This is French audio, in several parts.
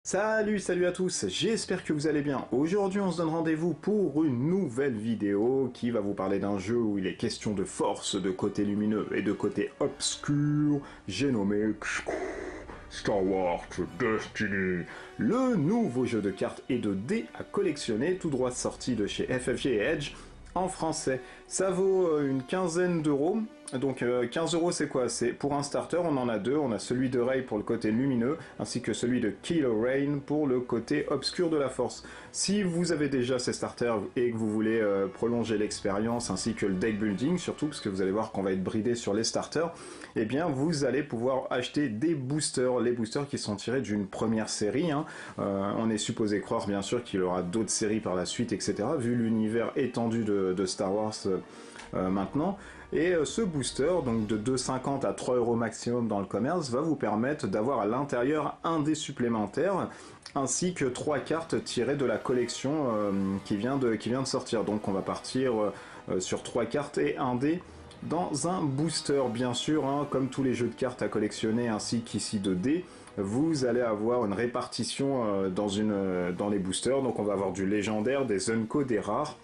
Salut à tous, j'espère que vous allez bien. Aujourd'hui on se donne rendez-vous pour une nouvelle vidéo qui va vous parler d'un jeu où il est question de force, de côté lumineux et de côté obscur. J'ai nommé Star Wars Destiny, le nouveau jeu de cartes et de dés à collectionner, tout droit sorti de chez FFG et Edge en français. Ça vaut une quinzaine d'euros. Donc 15 euros c'est quoi? C'est pour un starter, on en a deux, on a celui de Rey pour le côté lumineux, ainsi que celui de Kylo Ren pour le côté obscur de la force. Si vous avez déjà ces starters et que vous voulez prolonger l'expérience ainsi que le deck building, surtout parce que vous allez voir qu'on va être bridé sur les starters, eh bien vous allez pouvoir acheter des boosters, les boosters qui sont tirés d'une première série. On est supposé croire bien sûr qu'il y aura d'autres séries par la suite, etc. vu l'univers étendu de Star Wars maintenant. Et ce booster, donc de 2,50 à 3 euros maximum dans le commerce, va vous permettre d'avoir à l'intérieur un dé supplémentaire, ainsi que 3 cartes tirées de la collection qui vient de sortir. Donc on va partir sur 3 cartes et un dé dans un booster, bien sûr, comme tous les jeux de cartes à collectionner, ainsi qu'ici de dés. Vous allez avoir une répartition dans les boosters, donc on va avoir du légendaire, des Unco, des rares,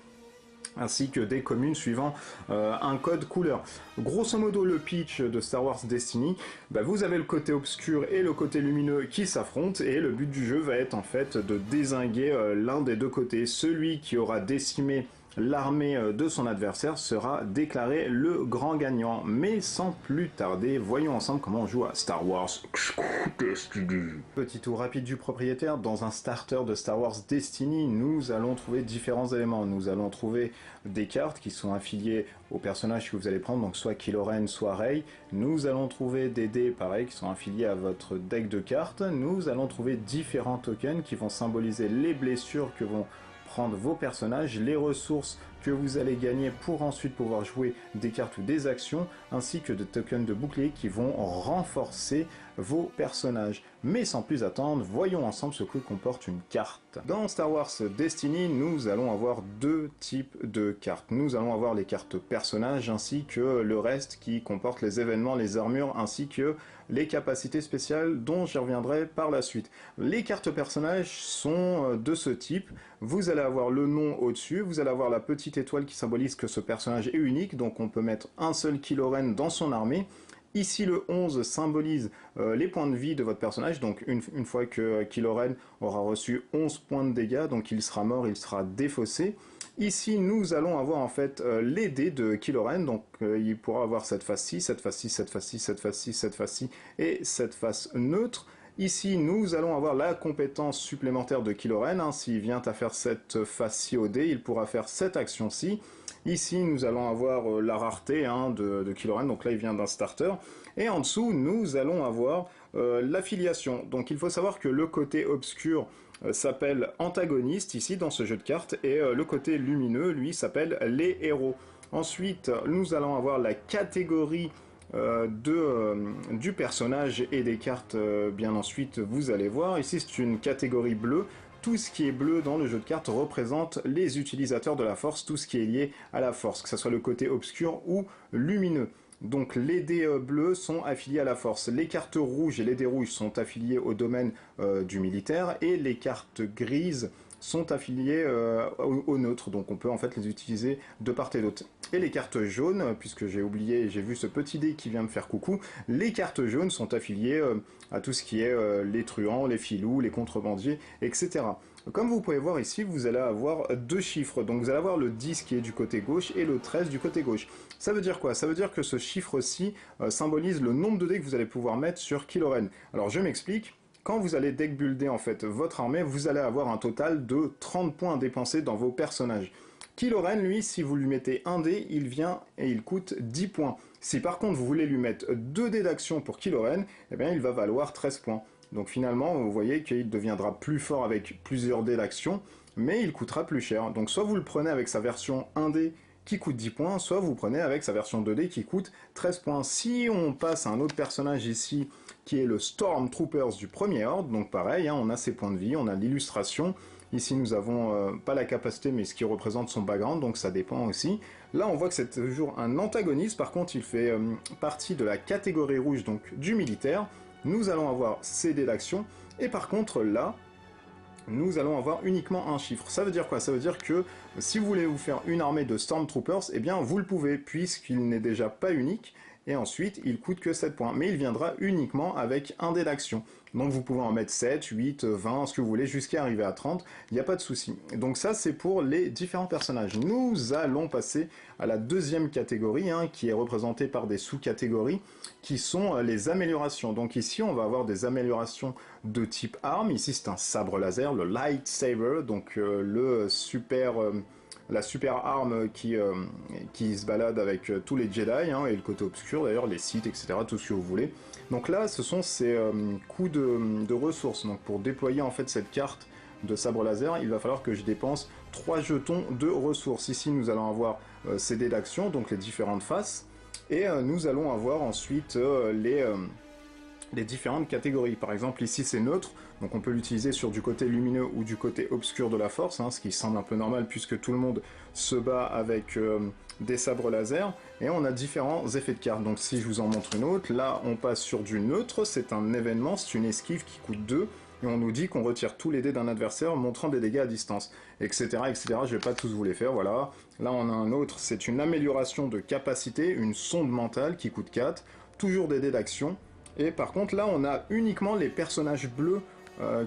ainsi que des communes suivant un code couleur. Grosso modo, le pitch de Star Wars Destiny, vous avez le côté obscur et le côté lumineux qui s'affrontent, et le but du jeu va être en fait de dézinguer l'un des deux côtés. Celui qui aura décimé l'armée de son adversaire sera déclaré le grand gagnant. Mais sans plus tarder, voyons ensemble comment on joue à Star Wars Destiny. Petit tour rapide du propriétaire. Dans un starter de Star Wars Destiny, nous allons trouver différents éléments. Nous allons trouver des cartes qui sont affiliées aux personnages que vous allez prendre, donc soit Kylo Ren, soit Rey. Nous allons trouver des dés, pareil, qui sont affiliés à votre deck de cartes. Nous allons trouver différents tokens qui vont symboliser les blessures que vont prendre vos personnages, les ressources que vous allez gagner pour ensuite pouvoir jouer des cartes ou des actions, ainsi que des tokens de bouclier qui vont renforcer vos personnages. Mais sans plus attendre, voyons ensemble ce que comporte une carte. Dans Star Wars Destiny, nous allons avoir deux types de cartes. Nous allons avoir les cartes personnages, ainsi que le reste qui comporte les événements, les armures, ainsi que les capacités spéciales dont j'y reviendrai par la suite. Les cartes personnages sont de ce type. Vous allez avoir le nom au-dessus, vous allez avoir la petite étoile qui symbolise que ce personnage est unique, donc on peut mettre un seul Kylo Ren dans son armée. Ici le 11 symbolise les points de vie de votre personnage, donc une fois que Kylo Ren aura reçu 11 points de dégâts, donc il sera mort, il sera défaussé. Ici nous allons avoir en fait les dés de Kylo Ren, donc il pourra avoir cette face-ci, cette face-ci, cette face-ci, cette face-ci, cette face-ci et cette face neutre. Ici, nous allons avoir la compétence supplémentaire de Kylo Ren. S'il vient à faire cette face-ci au dé, il pourra faire cette action-ci. Ici, nous allons avoir la rareté de Kylo Ren, donc là, il vient d'un starter. Et en dessous, nous allons avoir l'affiliation. Donc, il faut savoir que le côté obscur s'appelle antagoniste, ici, dans ce jeu de cartes, et le côté lumineux, lui, s'appelle les héros. Ensuite, nous allons avoir la catégorie du personnage et des cartes bien ensuite, vous allez voir. Ici c'est une catégorie bleue. Tout ce qui est bleu dans le jeu de cartes représente les utilisateurs de la force, tout ce qui est lié à la force, que ce soit le côté obscur ou lumineux. Donc les dés bleus sont affiliés à la force, les cartes rouges et les dés rouges sont affiliés au domaine du militaire, et les cartes grises sont affiliées au neutre, donc on peut en fait les utiliser de part et d'autre. Et les cartes jaunes, puisque j'ai oublié, j'ai vu ce petit dé qui vient me faire coucou, les cartes jaunes sont affiliées à tout ce qui est les truands, les filous, les contrebandiers, etc. Comme vous pouvez voir ici, vous allez avoir deux chiffres, donc vous allez avoir le 10 qui est du côté gauche et le 13 du côté gauche. Ça veut dire quoi? Ça veut dire que ce chiffre-ci symbolise le nombre de dés que vous allez pouvoir mettre sur Kylo Ren. Alors je m'explique. Quand vous allez deck builder en fait votre armée, vous allez avoir un total de 30 points à dépenser dans vos personnages. Kylo Ren, lui, si vous lui mettez un dé, il vient et il coûte 10 points. Si par contre vous voulez lui mettre 2 dés d'action pour Kylo Ren, eh bien il va valoir 13 points. Donc finalement, vous voyez qu'il deviendra plus fort avec plusieurs dés d'action, mais il coûtera plus cher. Donc soit vous le prenez avec sa version 1D qui coûte 10 points, soit vous prenez avec sa version 2D qui coûte 13 points. Si on passe à un autre personnage ici, qui est le Stormtroopers du premier ordre, donc pareil, on a ses points de vie, on a l'illustration. Ici nous avons pas la capacité mais ce qui représente son background, donc ça dépend aussi. Là on voit que c'est toujours un antagoniste, par contre il fait partie de la catégorie rouge, donc du militaire. Nous allons avoir ses dés d'action, et par contre là, nous allons avoir uniquement un chiffre. Ça veut dire quoi? Ça veut dire que si vous voulez vous faire une armée de Stormtroopers, eh bien vous le pouvez, puisqu'il n'est déjà pas unique, et ensuite il coûte que 7 points. Mais il viendra uniquement avec un dé d'action. Donc vous pouvez en mettre 7, 8, 20, ce que vous voulez, jusqu'à arriver à 30, il n'y a pas de souci. Donc ça c'est pour les différents personnages. Nous allons passer à la deuxième catégorie, hein, qui est représentée par des sous-catégories, qui sont les améliorations. Donc ici on va avoir des améliorations de type arme. Ici c'est un sabre laser, le lightsaber, donc la super arme qui se balade avec tous les Jedi, hein, et le côté obscur d'ailleurs, les Sith, etc., tout ce que vous voulez. Donc là, ce sont ces coûts de ressources. Donc pour déployer en fait cette carte de sabre laser, il va falloir que je dépense 3 jetons de ressources. Ici, nous allons avoir ces dés d'action, donc les différentes faces, et nous allons avoir ensuite les différentes catégories. Par exemple, ici c'est neutre, donc on peut l'utiliser sur du côté lumineux ou du côté obscur de la force, hein, ce qui semble un peu normal puisque tout le monde se bat avec des sabres laser, et on a différents effets de carte. Donc si je vous en montre une autre, là on passe sur du neutre, c'est un événement, c'est une esquive qui coûte 2, et on nous dit qu'on retire tous les dés d'un adversaire montrant des dégâts à distance, etc. etc. Je vais pas tous vous les faire, voilà. Là on a un autre, c'est une amélioration de capacité, une sonde mentale qui coûte 4, toujours des dés d'action. Et par contre, là, on a uniquement les personnages bleus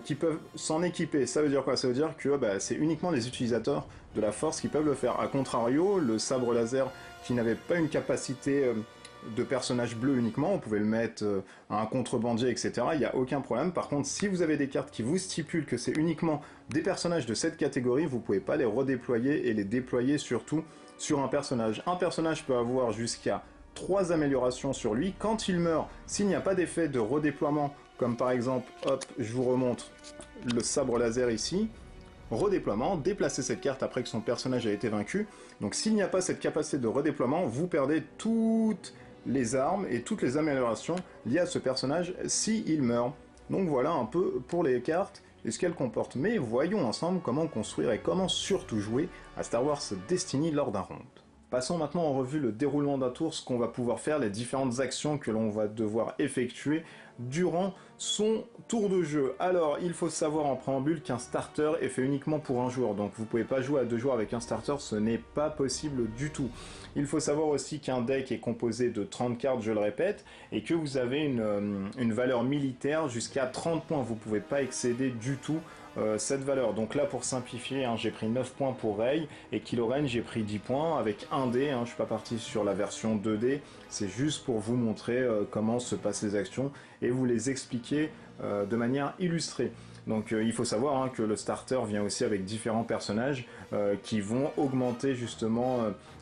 qui peuvent s'en équiper. Ça veut dire quoi? Ça veut dire que c'est uniquement les utilisateurs de la force qui peuvent le faire. A contrario, le sabre laser qui n'avait pas une capacité de personnage bleu uniquement, on pouvait le mettre à un contrebandier, etc. Il n'y a aucun problème. Par contre, si vous avez des cartes qui vous stipulent que c'est uniquement des personnages de cette catégorie, vous ne pouvez pas les redéployer et les déployer surtout sur un personnage. Un personnage peut avoir jusqu'à 3 améliorations sur lui. Quand il meurt, s'il n'y a pas d'effet de redéploiement, comme par exemple, hop, je vous remontre le sabre laser ici, redéploiement, déplacer cette carte après que son personnage a été vaincu. Donc s'il n'y a pas cette capacité de redéploiement, vous perdez toutes les armes et toutes les améliorations liées à ce personnage s'il meurt. Donc voilà un peu pour les cartes et ce qu'elles comportent. Mais voyons ensemble comment construire et comment surtout jouer à Star Wars Destiny lors d'un round. Passons maintenant en revue le déroulement d'un tour, ce qu'on va pouvoir faire, les différentes actions que l'on va devoir effectuer durant son tour de jeu. Alors, il faut savoir en préambule qu'un starter est fait uniquement pour un joueur, donc vous ne pouvez pas jouer à 2 joueurs avec un starter, ce n'est pas possible du tout. Il faut savoir aussi qu'un deck est composé de 30 cartes, je le répète, et que vous avez une valeur militaire jusqu'à 30 points, vous ne pouvez pas excéder du tout cette valeur. Donc là, pour simplifier, hein, j'ai pris 9 points pour Rey, et Kylo Ren, j'ai pris 10 points avec 1 dé, hein, je suis pas parti sur la version 2D, c'est juste pour vous montrer comment se passent les actions, et vous les expliquer de manière illustrée. Donc il faut savoir, hein, que le starter vient aussi avec différents personnages qui vont augmenter justement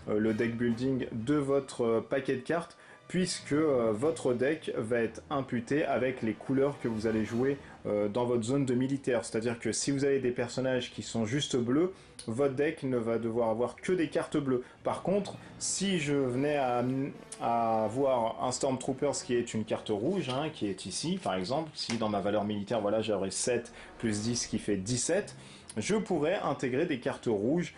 le deck building de votre paquet de cartes, puisque votre deck va être imputé avec les couleurs que vous allez jouer dans votre zone de militaire. C'est-à-dire que si vous avez des personnages qui sont juste bleus, votre deck ne va devoir avoir que des cartes bleues. Par contre, si je venais à avoir un Stormtroopers qui est une carte rouge, hein, qui est ici par exemple, si dans ma valeur militaire, voilà, j'aurais 7 plus 10 qui fait 17, je pourrais intégrer des cartes rouges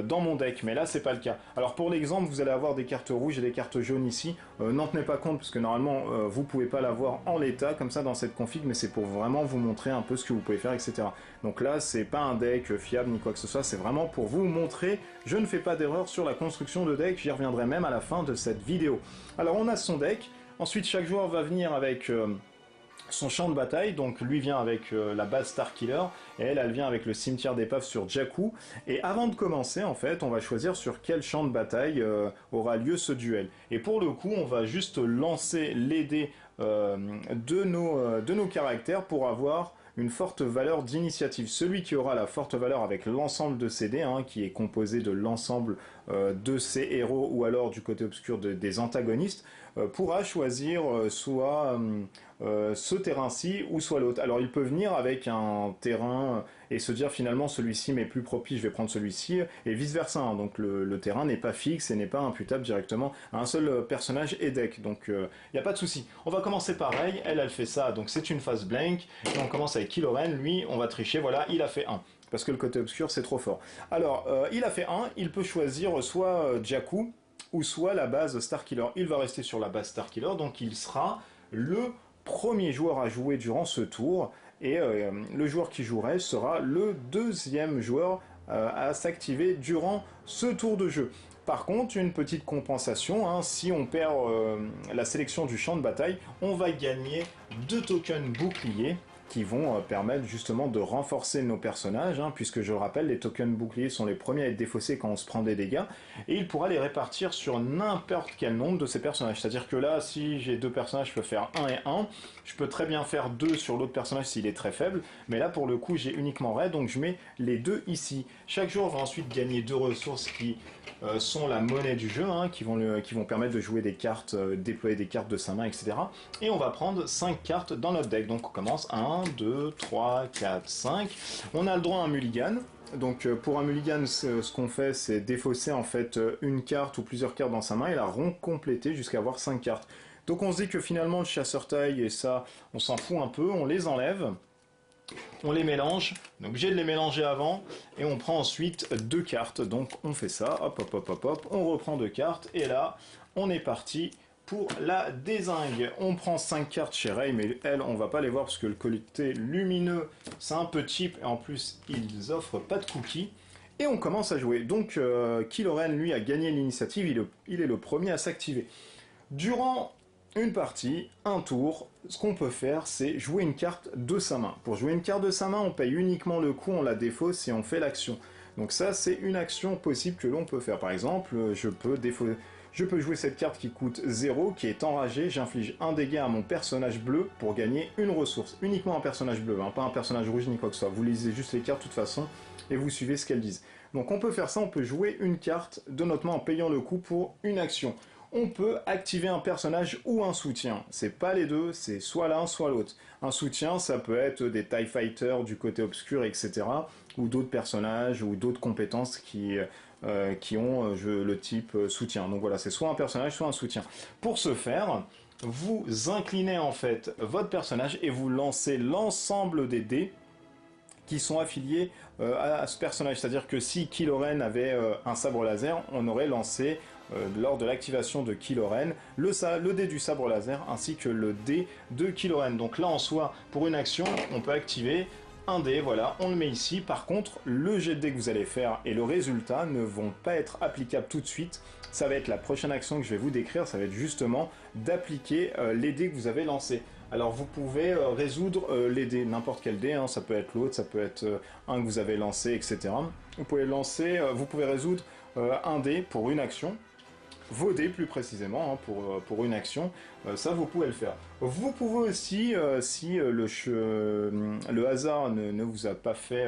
dans mon deck, mais là c'est pas le cas. Alors pour l'exemple, vous allez avoir des cartes rouges et des cartes jaunes ici, n'en tenez pas compte parce que normalement vous pouvez pas l'avoir en l'état comme ça dans cette config, mais c'est pour vraiment vous montrer un peu ce que vous pouvez faire, etc. Donc là c'est pas un deck fiable ni quoi que ce soit, c'est vraiment pour vous montrer, je ne fais pas d'erreur sur la construction de deck, j'y reviendrai même à la fin de cette vidéo. Alors on a son deck, ensuite chaque joueur va venir avec son champ de bataille, donc lui vient avec la base Starkiller, et elle vient avec le cimetière d'épave sur Jakku. Et avant de commencer, en fait, on va choisir sur quel champ de bataille aura lieu ce duel. Et pour le coup, on va juste lancer les dés de nos caractères pour avoir une forte valeur d'initiative. Celui qui aura la forte valeur avec l'ensemble de ces dés, hein, qui est composé de l'ensemble de ses héros ou alors du côté obscur des antagonistes, pourra choisir soit ce terrain-ci ou soit l'autre. Alors il peut venir avec un terrain et se dire finalement celui-ci m'est plus propice, je vais prendre celui-ci, et vice-versa. Hein. Donc le terrain n'est pas fixe et n'est pas imputable directement à un seul personnage et deck. Donc il n'y a pas de souci. On va commencer pareil, elle fait ça, donc c'est une phase blank, et on commence avec Kylo Ren, lui on va tricher, voilà, il a fait 1. Parce que le côté obscur c'est trop fort. Alors il a fait 1, il peut choisir soit Jakku ou soit la base Starkiller. Il va rester sur la base Starkiller, donc il sera le premier joueur à jouer durant ce tour, et le joueur qui jouerait sera le deuxième joueur à s'activer durant ce tour de jeu. Par contre, une petite compensation, hein, si on perd la sélection du champ de bataille, on va gagner 2 tokens boucliers qui vont permettre justement de renforcer nos personnages, hein, puisque je le rappelle, les tokens boucliers sont les premiers à être défaussés quand on se prend des dégâts, et il pourra les répartir sur n'importe quel nombre de ces personnages. C'est-à-dire que là, si j'ai 2 personnages, je peux faire 1 et 1, je peux très bien faire 2 sur l'autre personnage s'il est très faible, mais là pour le coup j'ai uniquement raid, donc je mets les 2 ici. Chaque joueur va ensuite gagner 2 ressources qui sont la monnaie du jeu, hein, qui vont permettre de jouer des cartes, déployer des cartes de sa main, etc. Et on va prendre 5 cartes dans notre deck. Donc on commence 1, 2, 3, 4, 5. On a le droit à un mulligan. Donc pour un mulligan, ce qu'on fait, c'est défausser en fait une carte ou plusieurs cartes dans sa main et la compléter jusqu'à avoir 5 cartes. Donc on se dit que finalement le chasseur taille et ça, on s'en fout un peu, on les enlève. On les mélange, on est obligé de les mélanger avant, et on prend ensuite 2 cartes, donc on fait ça, hop hop hop hop hop, on reprend 2 cartes, et là, on est parti pour la dézingue. On prend 5 cartes chez Ray, mais elles, on va pas les voir, parce que le côté lumineux, c'est un peu cheap, et en plus, ils offrent pas de cookies, et on commence à jouer. Donc, Kil'Oren, lui, a gagné l'initiative, il est le premier à s'activer. Durant une partie, un tour, ce qu'on peut faire, c'est jouer une carte de sa main. Pour jouer une carte de sa main, on paye uniquement le coût, on la défausse et on fait l'action. Donc ça, c'est une action possible que l'on peut faire. Par exemple, je peux jouer cette carte qui coûte 0, qui est enragée, j'inflige un dégât à mon personnage bleu pour gagner une ressource. Uniquement un personnage bleu, hein, pas un personnage rouge ni quoi que ce soit. Vous lisez juste les cartes de toute façon et vous suivez ce qu'elles disent. Donc on peut faire ça, on peut jouer une carte de notre main en payant le coût pour une action. On peut activer un personnage ou un soutien. C'est pas les deux, c'est soit l'un, soit l'autre. Un soutien, ça peut être des TIE Fighters du côté obscur, etc. Ou d'autres personnages, ou d'autres compétences qui ont le type soutien. Donc voilà, c'est soit un personnage, soit un soutien. Pour ce faire, vous inclinez en fait votre personnage et vous lancez l'ensemble des dés qui sont affiliés à ce personnage. C'est-à-dire que si Kil'Oren avait un sabre laser, on aurait lancé lors de l'activation de Kil'Oren le dé du sabre laser ainsi que le dé de Kil'Oren. Donc là en soi, pour une action, on peut activer un dé, voilà, on le met ici. Par contre, le jet de dé que vous allez faire et le résultat ne vont pas être applicables tout de suite. Ça va être la prochaine action que je vais vous décrire, ça va être justement d'appliquer les dés que vous avez lancés. Alors vous pouvez résoudre les dés, n'importe quel dé, hein, ça peut être l'autre, ça peut être un que vous avez lancé, etc. Vous pouvez résoudre un dé pour une action, vos dés plus précisément, hein, pour une action, ça vous pouvez le faire. Vous pouvez aussi, si le hasard ne vous a pas fait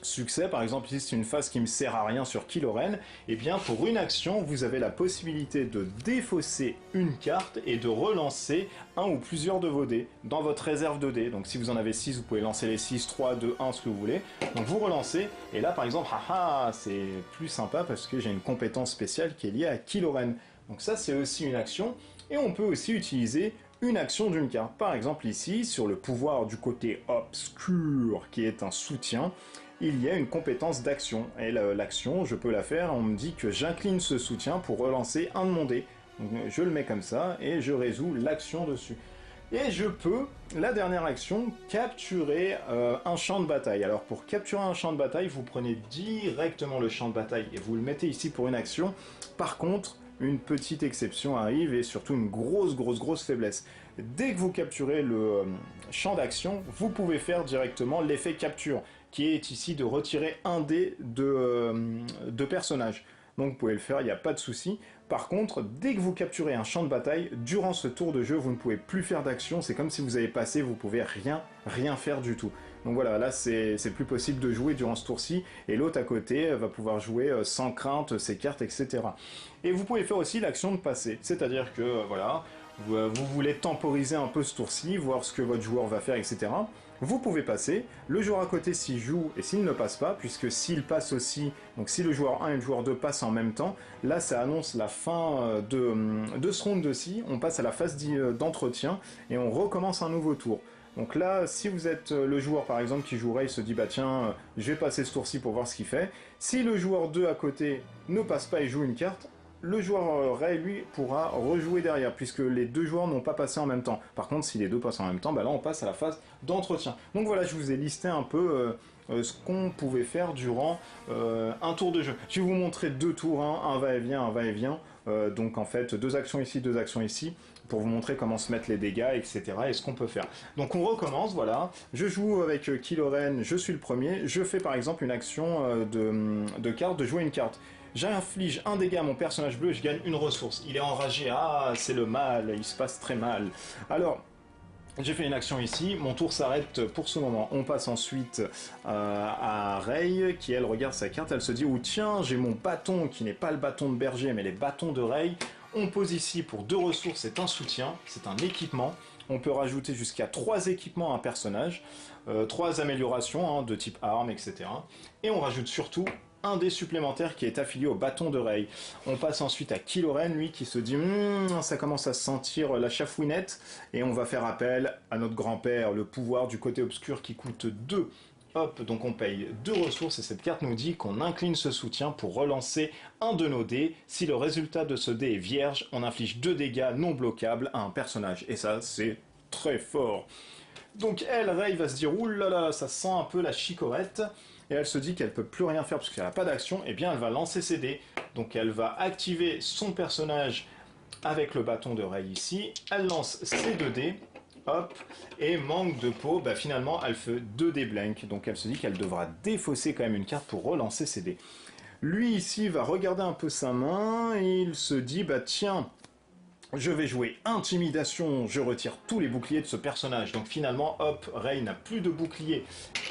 succès, par exemple ici c'est une phase qui me sert à rien sur Kil'Oren, et bien pour une action vous avez la possibilité de défausser une carte et de relancer un ou plusieurs de vos dés dans votre réserve de dés. Donc si vous en avez 6, vous pouvez lancer les 6, 3, 2, 1, ce que vous voulez. Donc vous relancez, et là par exemple, haha, c'est plus sympa parce que j'ai une compétence spéciale qui est liée à Kil'Oren. Donc ça c'est aussi une action, et on peut aussi utiliser une action d'une carte. Par exemple ici, sur le pouvoir du côté obscur, qui est un soutien, il y a une compétence d'action. Et l'action, je peux la faire, on me dit que j'incline ce soutien pour relancer un de mon dé. Donc, je le mets comme ça, et je résous l'action dessus. Et je peux, la dernière action, capturer un champ de bataille. Alors pour capturer un champ de bataille, vous prenez directement le champ de bataille et vous le mettez ici pour une action. Par contre, une petite exception arrive et surtout une grosse faiblesse. Dès que vous capturez le champ d'action, vous pouvez faire directement l'effet capture, qui est ici de retirer un dé de personnage. Donc vous pouvez le faire, il n'y a pas de souci. Par contre, dès que vous capturez un champ de bataille, durant ce tour de jeu, vous ne pouvez plus faire d'action. C'est comme si vous avez passé, vous pouvez rien faire du tout. Donc voilà, là c'est plus possible de jouer durant ce tour-ci, et l'autre à côté va pouvoir jouer sans crainte ses cartes, etc. Et vous pouvez faire aussi l'action de passer, c'est-à-dire que voilà, vous voulez temporiser un peu ce tour-ci, voir ce que votre joueur va faire, etc. Vous pouvez passer, le joueur à côté s'il joue et s'il ne passe pas, puisque s'il passe aussi, donc si le joueur 1 et le joueur 2 passent en même temps, là ça annonce la fin de ce round-ci, on passe à la phase d'entretien et on recommence un nouveau tour. Donc là, si vous êtes le joueur par exemple qui jouerait, il se dit bah tiens, je vais passer ce tour-ci pour voir ce qu'il fait. Si le joueur 2 à côté ne passe pas et joue une carte, le joueur Ray, lui, pourra rejouer derrière, puisque les deux joueurs n'ont pas passé en même temps. Par contre, si les deux passent en même temps, bah là, on passe à la phase d'entretien. Donc voilà, je vous ai listé un peu ce qu'on pouvait faire durant un tour de jeu. Je vais vous montrer deux tours, hein, un va-et-vient, un va-et-vient. Donc en fait, deux actions ici, pour vous montrer comment se mettre les dégâts, etc. et ce qu'on peut faire. Donc on recommence, voilà. Je joue avec Kylo-Ren, je suis le premier. Je fais par exemple une action de carte, de jouer une carte. J'inflige un dégât à mon personnage bleu et je gagne une ressource. Il est enragé, ah c'est le mal, il se passe très mal. Alors, j'ai fait une action ici, mon tour s'arrête pour ce moment. On passe ensuite à Rey, qui elle regarde sa carte, elle se dit « Oh tiens, j'ai mon bâton, qui n'est pas le bâton de berger, mais les bâtons de Rey. » On pose ici pour 2 ressources, c'est un soutien, c'est un équipement. On peut rajouter jusqu'à 3 équipements à un personnage, 3 améliorations de type arme, etc. Et on rajoute surtout un dé supplémentaire qui est affilié au bâton de Rey. On passe ensuite à Kylo-Ren, lui, qui se dit ça commence à sentir la chafouinette, et on va faire appel à notre grand-père, le pouvoir du côté obscur qui coûte 2. Hop, donc on paye 2 ressources, et cette carte nous dit qu'on incline ce soutien pour relancer un de nos dés. Si le résultat de ce dé est vierge, on inflige 2 dégâts non bloquables à un personnage, et ça, c'est très fort. Donc elle, Rey, va se dire « Ouh là là, ça sent un peu la chicorette », et elle se dit qu'elle peut plus rien faire parce qu'elle n'a pas d'action, et bien elle va lancer ses dés. Donc elle va activer son personnage avec le bâton de Rey ici, elle lance ses 2 dés, hop, et manque de peau, bah finalement elle fait 2 dés blank, donc elle se dit qu'elle devra défausser quand même une carte pour relancer ses dés. Lui ici va regarder un peu sa main, et il se dit bah tiens, je vais jouer Intimidation, je retire tous les boucliers de ce personnage. Donc finalement, hop, Rey n'a plus de bouclier.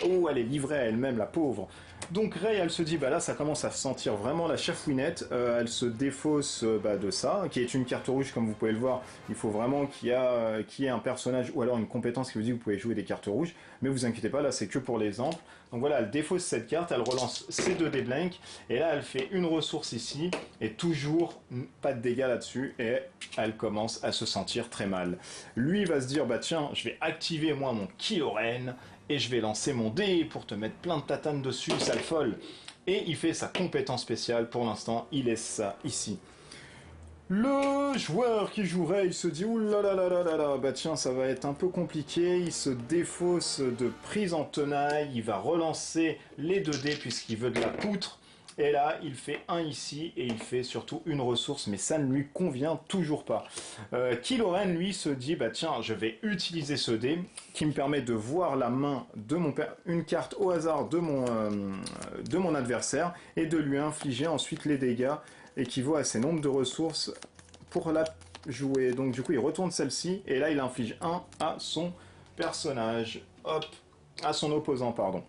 Oh, elle est livrée à elle-même, la pauvre. Donc Rey, elle se dit, bah là, ça commence à sentir vraiment la chafouinette. Elle se défausse de ça, qui est une carte rouge, comme vous pouvez le voir. Il faut vraiment qu'il y ait un personnage ou alors une compétence qui vous dit que vous pouvez jouer des cartes rouges. Mais vous inquiétez pas, là, c'est que pour l'exemple. Donc voilà, elle défausse cette carte, elle relance ses 2 dés blank, et là, elle fait une ressource ici, et toujours pas de dégâts là-dessus, et elle commence à se sentir très mal. Lui va se dire, bah tiens, je vais activer moi mon Kylo-Ren, et je vais lancer mon dé pour te mettre plein de tatanes dessus, sale folle. Et il fait sa compétence spéciale, pour l'instant, il laisse ça ici. Le joueur qui jouerait, il se dit ouh là là là là là là, bah tiens, ça va être un peu compliqué. Il se défausse de prise en tenaille, il va relancer les 2 dés puisqu'il veut de la poutre. Et là, il fait 1 ici et il fait surtout une ressource, mais ça ne lui convient toujours pas. Kylo-Ren, lui, se dit bah tiens, je vais utiliser ce dé qui me permet de voir la main de mon une carte au hasard de mon adversaire et de lui infliger ensuite les dégâts équivaut à ces nombres de ressources pour la jouer. Donc du coup, il retourne celle-ci, et là, il inflige 1 à son personnage. Hop, à son opposant, pardon.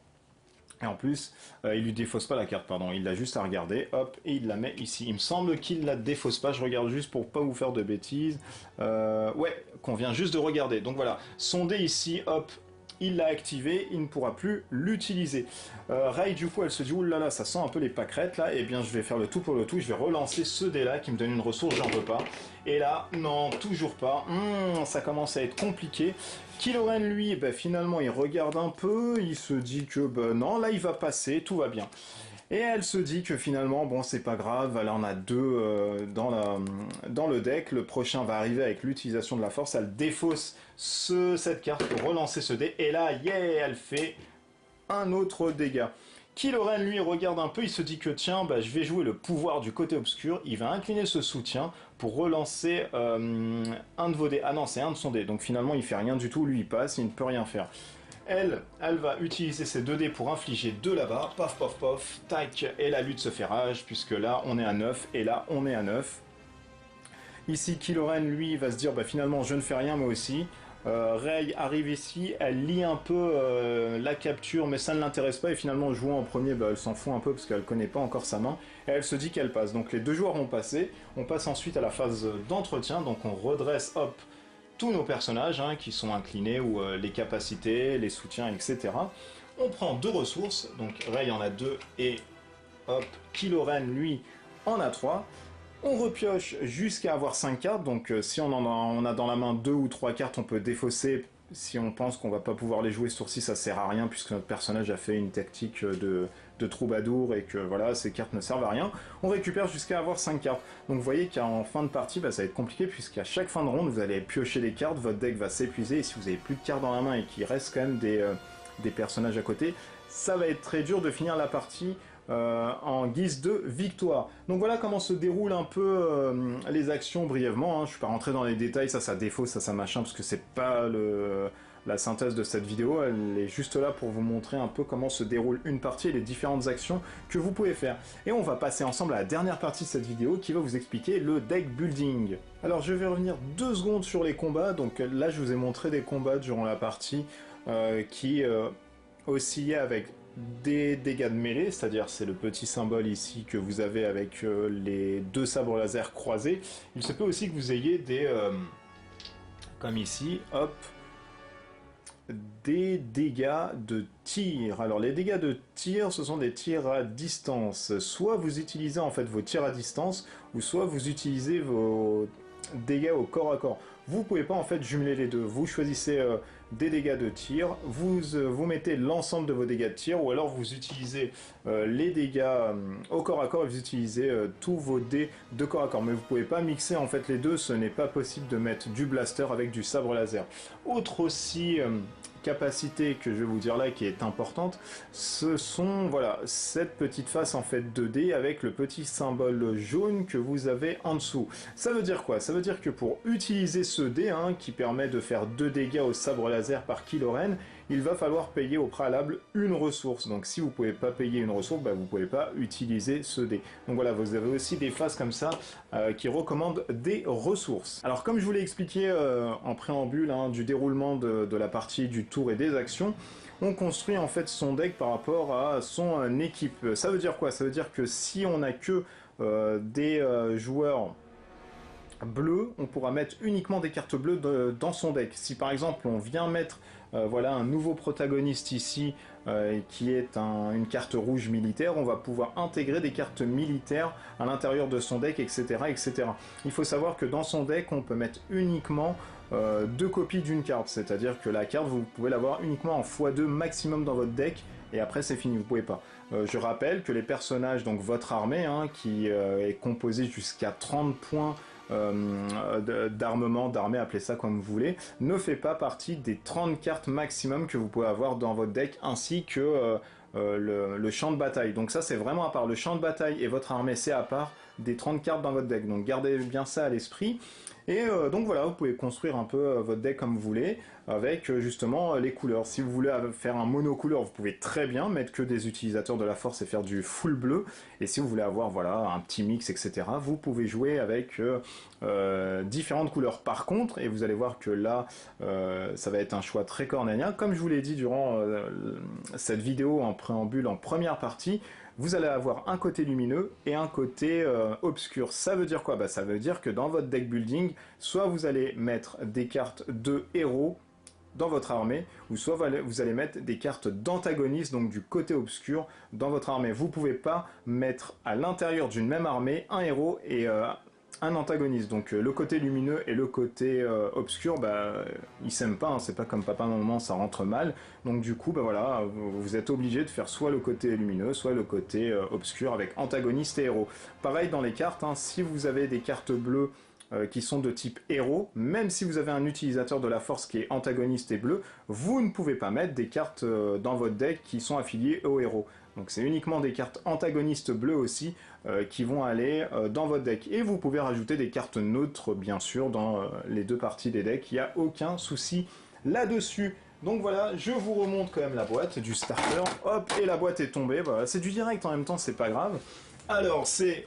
Et en plus, il lui défausse pas la carte, pardon. Il l'a juste à regarder, hop, et il la met ici. Il me semble qu'il la défausse pas, je regarde juste pour pas vous faire de bêtises. Ouais, qu'on vient juste de regarder. Donc voilà, son dé ici, hop, il l'a activé, il ne pourra plus l'utiliser. Rey, du coup, elle se dit, oulala, ça sent un peu les pâquerettes, là, et bien je vais faire le tout pour le tout, je vais relancer ce dé-là qui me donne une ressource, j'en veux pas. Et là, non, toujours pas, ça commence à être compliqué. Kylo-Ren, lui, ben, finalement, il regarde un peu, il se dit que, ben, non, là, il va passer, tout va bien. Et elle se dit que finalement, bon, c'est pas grave, elle en a 2 dans le deck, le prochain va arriver avec l'utilisation de la force, elle défausse cette carte pour relancer ce dé, et là, yeah, elle fait un autre dégât. Kylo-Ren, lui, regarde un peu, il se dit que tiens, bah, je vais jouer le pouvoir du côté obscur, il va incliner ce soutien pour relancer un de vos dés. Ah non, c'est un de son dé, donc finalement, il fait rien du tout, lui, il passe, il ne peut rien faire. Elle va utiliser ses 2 dés pour infliger 2 là-bas, paf, paf, paf, tac, et la lutte se fait rage, puisque là, on est à 9, et là, on est à 9. Ici, Kylo-Ren, lui, va se dire, bah finalement, je ne fais rien, moi aussi. Rey arrive ici, elle lit un peu la capture, mais ça ne l'intéresse pas, et finalement, jouant en premier, bah, elle s'en fout un peu, parce qu'elle ne connaît pas encore sa main, et elle se dit qu'elle passe. Donc les 2 joueurs ont passé, on passe ensuite à la phase d'entretien, donc on redresse, hop, tous nos personnages qui sont inclinés, ou les capacités, les soutiens, etc. On prend 2 ressources, donc Rey en a 2, et hop, Kylo-Ren, lui, en a 3. On repioche jusqu'à avoir 5 cartes, donc si on a dans la main 2 ou 3 cartes, on peut défausser. Si on pense qu'on va pas pouvoir les jouer ce tour-ci, ça sert à rien, puisque notre personnage a fait une tactique de de troubadour et que voilà, ces cartes ne servent à rien, on récupère jusqu'à avoir 5 cartes. Donc vous voyez qu'en fin de partie, ça va être compliqué puisqu'à chaque fin de ronde, vous allez piocher des cartes, votre deck va s'épuiser et si vous avez plus de cartes dans la main et qu'il reste quand même des personnages à côté, ça va être très dur de finir la partie en guise de victoire. Donc voilà comment se déroulent un peu les actions brièvement, hein. Je suis pas rentré dans les détails, ça défausse, ça machin, parce que c'est pas la synthèse de cette vidéo, elle est juste là pour vous montrer un peu comment se déroule une partie et les différentes actions que vous pouvez faire. Et on va passer ensemble à la dernière partie de cette vidéo qui va vous expliquer le deck building. Alors je vais revenir 2 secondes sur les combats, donc là je vous ai montré des combats durant la partie qui oscillaient avec des dégâts de mêlée, c'est-à-dire c'est le petit symbole ici que vous avez avec les 2 sabres laser croisés. Il se peut aussi que vous ayez des, comme ici, hop, des dégâts de tir. Alors les dégâts de tir, ce sont des tirs à distance. Soit vous utilisez en fait vos tirs à distance, ou soit vous utilisez vos dégâts au corps à corps. Vous pouvez pas en fait jumeler les deux. Vous choisissez des dégâts de tir, vous mettez l'ensemble de vos dégâts de tir, ou alors vous utilisez les dégâts au corps à corps et vous utilisez tous vos dés de corps à corps. Mais vous pouvez pas mixer en fait les deux, ce n'est pas possible de mettre du blaster avec du sabre laser. Autre aussi capacité que je vais vous dire là qui est importante, ce sont voilà cette petite face en fait 2D avec le petit symbole jaune que vous avez en dessous. Ça veut dire quoi? Ça veut dire que pour utiliser ce dé qui permet de faire 2 dégâts au sabre laser par Kylo-Ren, il va falloir payer au préalable une ressource. Donc si vous pouvez pas payer une ressource, vous pouvez pas utiliser ce dé. Donc voilà, vous avez aussi des phases comme ça qui recommandent des ressources. Alors comme je vous l'ai expliqué en préambule du déroulement de la partie, du tour et des actions, on construit en fait son deck par rapport à son équipe. Ça veut dire quoi? Ça veut dire que si on n'a que des joueurs bleu, on pourra mettre uniquement des cartes bleues dans son deck. Si par exemple on vient mettre voilà un nouveau protagoniste ici qui est une carte rouge militaire, on va pouvoir intégrer des cartes militaires à l'intérieur de son deck, etc., etc. Il faut savoir que dans son deck on peut mettre uniquement 2 copies d'une carte, c'est-à-dire que la carte vous pouvez l'avoir uniquement en x2 maximum dans votre deck et après c'est fini, vous pouvez pas. Je rappelle que les personnages, donc votre armée qui est composée jusqu'à 30 points d'armement, d'armée, appelez ça comme vous voulez, ne fait pas partie des 30 cartes maximum que vous pouvez avoir dans votre deck, ainsi que le champ de bataille. Donc ça c'est vraiment à part. Le champ de bataille et votre armée c'est à part des 30 cartes dans votre deck. Donc gardez bien ça à l'esprit. Et donc voilà, vous pouvez construire un peu votre deck comme vous voulez, avec justement les couleurs. Si vous voulez faire un monocouleur, vous pouvez très bien mettre que des utilisateurs de la force et faire du full bleu. Et si vous voulez avoir voilà un petit mix, etc., vous pouvez jouer avec différentes couleurs. Par contre, et vous allez voir que là, ça va être un choix très cornélien, comme je vous l'ai dit durant cette vidéo en préambule, en première partie, vous allez avoir un côté lumineux et un côté obscur. Ça veut dire quoi? Ça veut dire que dans votre deck building, soit vous allez mettre des cartes de héros dans votre armée, ou soit vous allez mettre des cartes d'antagonistes, donc du côté obscur, dans votre armée. Vous pouvez pas mettre à l'intérieur d'une même armée un héros et un antagoniste. Donc le côté lumineux et le côté obscur, ils s'aiment pas, c'est pas comme papa maman, ça rentre mal. Donc du coup, voilà, vous êtes obligé de faire soit le côté lumineux, soit le côté obscur avec antagoniste et héros. Pareil dans les cartes, si vous avez des cartes bleues qui sont de type héros, même si vous avez un utilisateur de la force qui est antagoniste et bleu, vous ne pouvez pas mettre des cartes dans votre deck qui sont affiliées aux héros. Donc c'est uniquement des cartes antagonistes bleues aussi qui vont aller dans votre deck. Et vous pouvez rajouter des cartes neutres, bien sûr, dans les 2 parties des decks. Il n'y a aucun souci là-dessus. Donc voilà, je vous remonte quand même la boîte du starter. Hop, et la boîte est tombée. Voilà, c'est du direct en même temps, c'est pas grave. Alors, c'est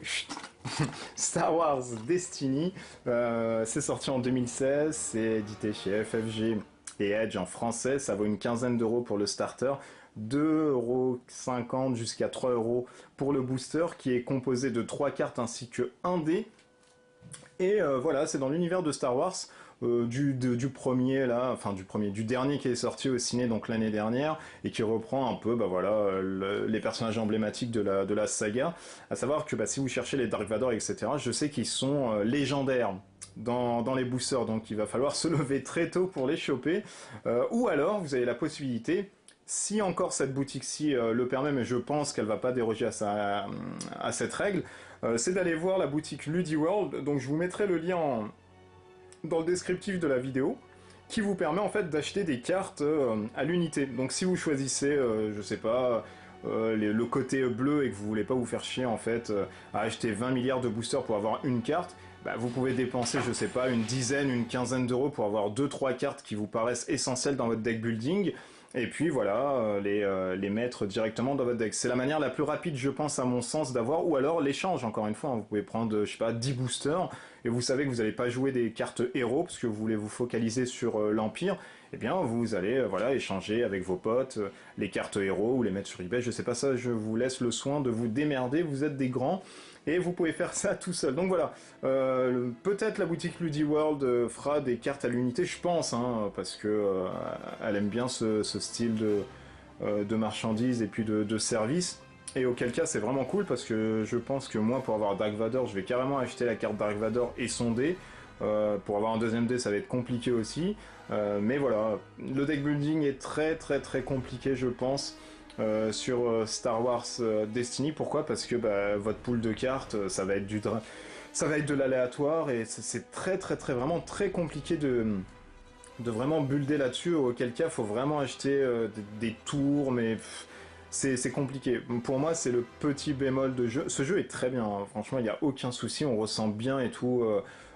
Star Wars Destiny. C'est sorti en 2016. C'est édité chez FFG et Edge en français. Ça vaut une quinzaine d'euros pour le starter. 2,50 € jusqu'à 3 € pour le booster qui est composé de 3 cartes ainsi que 1 dé. Et voilà, c'est dans l'univers de Star Wars, du premier là, enfin du dernier qui est sorti au ciné donc l'année dernière et qui reprend un peu les personnages emblématiques de la saga. À savoir que si vous cherchez les Dark Vador, etc., je sais qu'ils sont légendaires dans les boosters, donc il va falloir se lever très tôt pour les choper. Ou alors vous avez la possibilité, si encore cette boutique-ci le permet, mais je pense qu'elle va pas déroger à cette règle, c'est d'aller voir la boutique Ludiworld. Donc je vous mettrai le lien dans le descriptif de la vidéo, qui vous permet en fait d'acheter des cartes à l'unité. Donc si vous choisissez, je sais pas, le côté bleu et que vous voulez pas vous faire chier en fait à acheter 20 milliards de boosters pour avoir une carte, bah, vous pouvez dépenser, je sais pas, une dizaine, une quinzaine d'euros pour avoir 2-3 cartes qui vous paraissent essentielles dans votre deck building, et puis voilà, les mettre directement dans votre deck. C'est la manière la plus rapide, je pense, à mon sens, d'avoir, ou alors l'échange, encore une fois, hein. Vous pouvez prendre, je sais pas, 10 boosters, et vous savez que vous n'allez pas jouer des cartes héros, parce que vous voulez vous focaliser sur l'Empire, eh bien vous allez voilà, échanger avec vos potes les cartes héros, ou les mettre sur eBay, je sais pas ça, je vous laisse le soin de vous démerder, vous êtes des grands, et vous pouvez faire ça tout seul. Donc voilà, peut-être la boutique Ludiworld fera des cartes à l'unité, je pense, hein, parce que elle aime bien ce style de marchandises et puis de service. Et auquel cas c'est vraiment cool parce que je pense que moi pour avoir Dark Vador je vais carrément acheter la carte Dark Vador et son dé. Pour avoir un deuxième dé ça va être compliqué aussi. Mais voilà, le deck building est très très très compliqué je pense sur Star Wars Destiny. Pourquoi? Parce que bah, votre pool de cartes ça va être ça va être de l'aléatoire et c'est très très très vraiment très compliqué de vraiment builder là-dessus, auquel cas il faut vraiment acheter des tours, mais c'est compliqué. Pour moi, c'est le petit bémol de jeu. Ce jeu est très bien, hein. Franchement, il n'y a aucun souci, on ressent bien et tout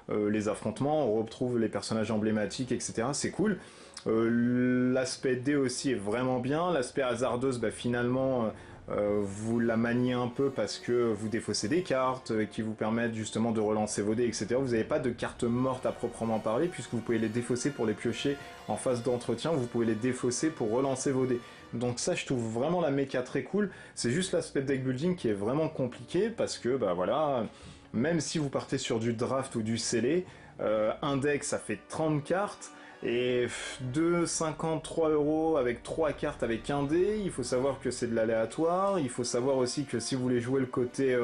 les affrontements, on retrouve les personnages emblématiques, etc. C'est cool. L'aspect D aussi est vraiment bien, l'aspect hasardeuse, bah, finalement... vous la maniez un peu parce que vous défaussez des cartes qui vous permettent justement de relancer vos dés, etc. Vous n'avez pas de cartes mortes à proprement parler puisque vous pouvez les défausser pour les piocher en phase d'entretien, vous pouvez les défausser pour relancer vos dés. Donc ça, je trouve vraiment la méca très cool. C'est juste l'aspect deck building qui est vraiment compliqué parce que, bah voilà, même si vous partez sur du draft ou du scellé, un deck ça fait 30 cartes. Et 2,53 € avec 3 cartes avec un dé, il faut savoir que c'est de l'aléatoire, il faut savoir aussi que si vous voulez jouer le côté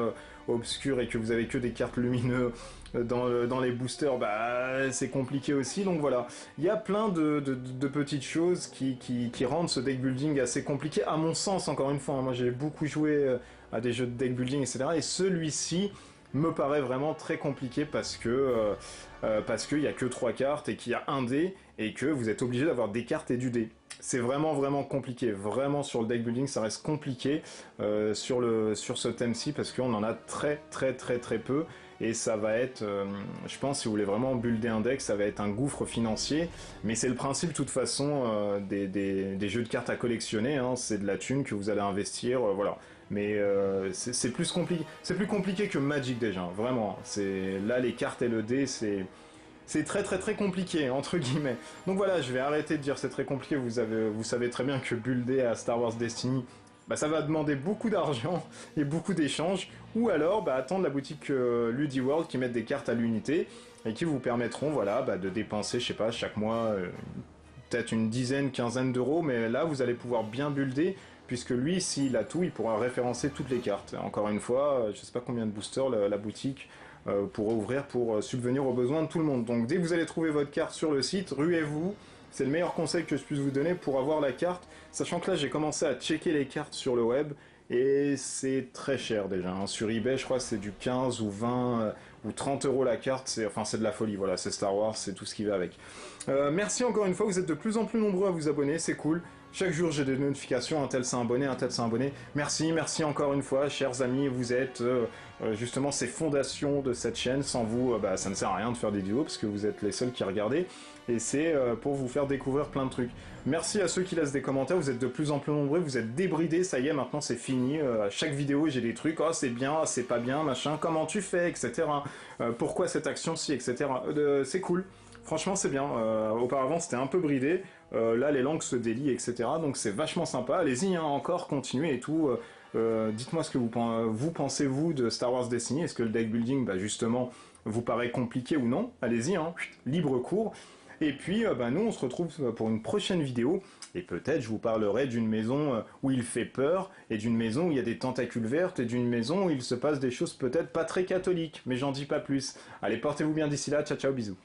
obscur et que vous avez que des cartes lumineuses dans les boosters, bah c'est compliqué aussi, donc voilà. Il y a plein de petites choses qui rendent ce deck building assez compliqué, à mon sens, encore une fois, hein. Moi j'ai beaucoup joué à des jeux de deck building, etc. Et celui-ci me paraît vraiment très compliqué parce qu'il y a que 3 cartes et qu'il y a un dé et que vous êtes obligé d'avoir des cartes et du dé. C'est vraiment vraiment compliqué, vraiment sur le deck building ça reste compliqué sur ce thème-ci parce qu'on en a très très très très peu et ça va être, je pense si vous voulez vraiment builder un deck, ça va être un gouffre financier, mais c'est le principe de toute façon des jeux de cartes à collectionner, hein, c'est de la thune que vous allez investir, voilà. Mais c'est plus compliqué que Magic déjà, vraiment. Là les cartes et le dé, c'est très très très compliqué, entre guillemets. Donc voilà, je vais arrêter de dire c'est très compliqué, vous savez très bien que builder à Star Wars Destiny, bah, ça va demander beaucoup d'argent et beaucoup d'échanges, ou alors bah, attendre la boutique Ludiworld qui mettent des cartes à l'unité, et qui vous permettront voilà, bah, de dépenser, je sais pas, chaque mois, peut-être une dizaine, quinzaine d'euros, mais là vous allez pouvoir bien builder, puisque lui, s'il a tout, il pourra référencer toutes les cartes. Encore une fois, je sais pas combien de boosters la boutique pourra ouvrir pour subvenir aux besoins de tout le monde. Donc dès que vous allez trouver votre carte sur le site, ruez-vous. C'est le meilleur conseil que je puisse vous donner pour avoir la carte, sachant que là j'ai commencé à checker les cartes sur le web, et c'est très cher déjà, hein. Sur eBay je crois que c'est du 15 ou 20 ou 30 € la carte, c'est de la folie, voilà, c'est Star Wars, c'est tout ce qui va avec. Merci encore une fois, vous êtes de plus en plus nombreux à vous abonner, c'est cool. Chaque jour j'ai des notifications, un tel s'est abonné, un tel s'est abonné. Merci, merci encore une fois, chers amis, vous êtes justement ces fondations de cette chaîne. Sans vous, bah, ça ne sert à rien de faire des vidéos parce que vous êtes les seuls qui regardez. Et c'est pour vous faire découvrir plein de trucs. Merci à ceux qui laissent des commentaires, vous êtes de plus en plus nombreux, vous êtes débridés, ça y est, maintenant c'est fini. À chaque vidéo j'ai des trucs, oh c'est bien, oh, c'est pas bien, machin, comment tu fais, etc. Pourquoi cette action ci, etc. C'est cool. Franchement c'est bien, auparavant c'était un peu bridé, là les langues se délient, etc. Donc c'est vachement sympa, allez-y, hein, encore, continuez et tout. Dites-moi ce que vous pensez vous de Star Wars Destiny, est-ce que le deck building, bah, justement, vous paraît compliqué ou non? Allez-y, hein, libre cours. Et puis bah, nous on se retrouve pour une prochaine vidéo, et peut-être je vous parlerai d'une maison où il fait peur, et d'une maison où il y a des tentacules vertes, et d'une maison où il se passe des choses peut-être pas très catholiques, mais j'en dis pas plus. Allez, portez-vous bien d'ici là, ciao ciao, bisous.